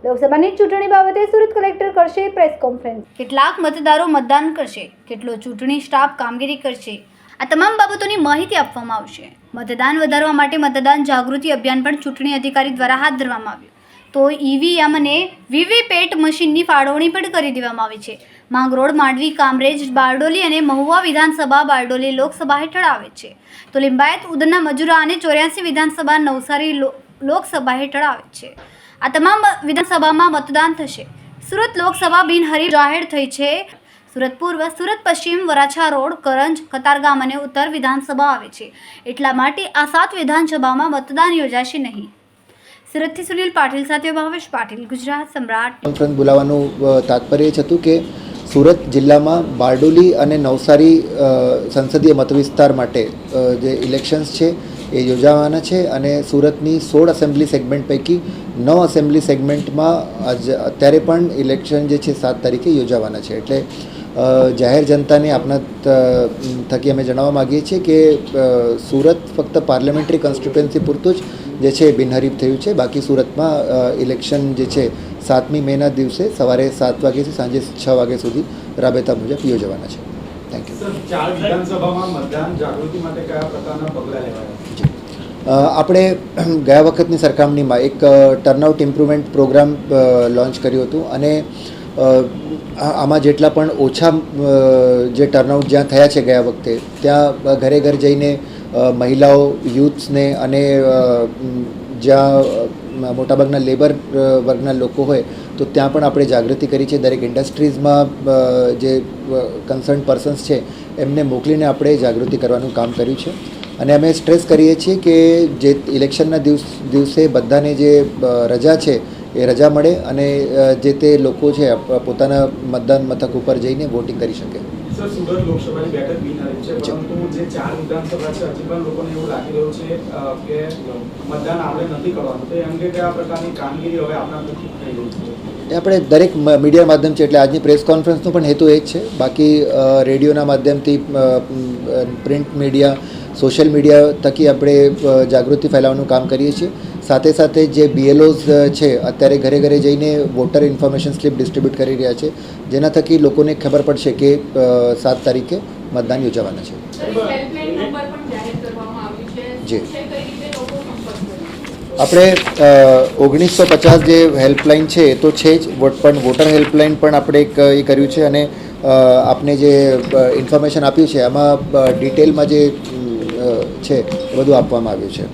લોકસભાની ચૂંટણી બાબતે સુરત કલેક્ટર કરશે પ્રેસ કોન્ફરન્સ. કેટલાક મતદારો મતદાન કરશે, કેટલો ચૂંટણી સ્ટાફ કામગીરી કરશે, આ તમામ બાબતોની માહિતી આપવામાં આવશે. મતદાન વધારવા માટે મતદાન જાગૃતિ અભિયાન પણ ચૂંટણી અધિકારી દ્વારા હાથ ધરવામાં આવ્યું. તો ઈવીએમ અને વીવીપેટ મશીનની ફાળવણી પણ કરી દેવામાં આવી છે. માંગરોળ, માંડવી, કામરેજ, બારડોલી અને મહુવા વિધાનસભા બારડોલી લોકસભા હેઠળ આવે છે. તો લિંબાયત, ઉધના, મજુરા અને 84 વિધાનસભા નવસારી લોકસભા હેઠળ આવે છે. આ તમામ વિધાનસભામાં મતદાન થશે. સુરત લોકસભા બિનહરીફ જાહેર થઈ છે. સુરત પૂર્વ, સુરત પશ્ચિમ, વરાછા રોડ, કરંજ, કતારગામ અને ઉત્તર વિધાનસભા આવે છે. એટલા માટે આ 7 વિધાનસભામાં મતદાન યોજાશે નહીં. સુરતથી સુનિલ પાટીલ સાથે ભાવેશ પાટીલ, ગુજરાત સમ્રાટ. કોન્ફરન્સ બોલાવવાનું તાત્પર્ય છે હતું કે સુરત જિલ્લામાં બારડોલી અને નવસારી સંસદીય મતવિસ્તાર માટે જે ઇલેક્શન્સ છે એ યોજાવાના છે અને સુરતની 16 એસેમ્બલી સેગમેન્ટ પૈકી 9 એસેમ્બલી સેગમેન્ટમાં અત્યારે પણ ઇલેક્શન જે છે 7 તારીખે યોજાવાના છે. એટલે જાહેર જનતાને આપના થકી અમે જણાવવા માગીએ છીએ કે સુરત ફક્ત પાર્લામેન્ટરી કોન્સ્ટિટ્યુએન્સી પૂરતું જ જે છે બિનહરીફ થયું છે. બાકી સુરતમાં ઇલેક્શન જે છે 7મી મેના દિવસે સવારે 7 વાગ્યાથી સાંજે 6 વાગ્યા સુધી રાબેતા મુજબ યોજવાના છે. Thank you. આપણે ગયા વખતની સરખામણીમાં એક ટર્નઆઉટ ઇમ્પ્રુવમેન્ટ પ્રોગ્રામ લોન્ચ કર્યું હતું અને આમાં જેટલા પણ ઓછા જે ટર્નઆઉટ જ્યાં થયા છે ગયા વખતે ત્યાં ઘરે ઘર જઈને મહિલાઓ, યુથ્સને અને જ્યાં મોટાભાગના લેબર વર્ગના લોકો હોય તો ત્યાં પણ આપણે જાગૃતિ કરી છે. દરેક ઇન્ડસ્ટ્રીઝમાં જે કન્સર્ન પર્સન્સ છે એમને મોકલીને આપણે જાગૃતિ કરવાનું કામ કર્યું છે. અને અમે સ્ટ્રેસ કરીએ છીએ કે જે ઇલેક્શનના દિવસે બધાને જે રજા છે એ રજા મળે અને જે તે લોકો છે પોતાના મતદાન મથક ઉપર જઈને વોટિંગ કરી શકે. સર, સુરત લોકસભાની બેઠક બિનહરીફ છે, પરંતુ જે 4 વિધાનસભા છે હજી પણ લોકોને એવું લાગી રહ્યું છે કે મતદાન આપણે નથી કરવાનું. તો એમ કે કયા પ્રકારની કામગીરી હવે આપણા થઈ રહી છે? એ આપણે દરેક મીડિયા માધ્યમ છે, એટલે આજની પ્રેસ કોન્ફરન્સનો પણ હેતુ એ જ છે. બાકી રેડિયોના માધ્યમથી, પ્રિન્ટ મીડિયા, સોશિયલ મીડિયા થકી આપણે જાગૃતિ ફેલાવવાનું કામ કરીએ છીએ. સાથે સાથે જે BLOs છે અત્યારે ઘરે ઘરે જઈને વોટર ઇન્ફોર્મેશન સ્લિપ ડિસ્ટ્રીબ્યુટ કરી રહ્યા છે, જેના થકી લોકોને ખબર પડશે કે 7 તારીખે મતદાન યોજાવાના છે. જી, આપણે 1950 જે હેલ્પલાઇન છે એ તો છે જ, પણ વોટર હેલ્પલાઇન પણ આપણે એક એ કર્યું છે અને આપને જે ઇન્ફોર્મેશન આપ્યું છે એમાં ડિટેલમાં જે છે બધું આપવામાં આવ્યું છે.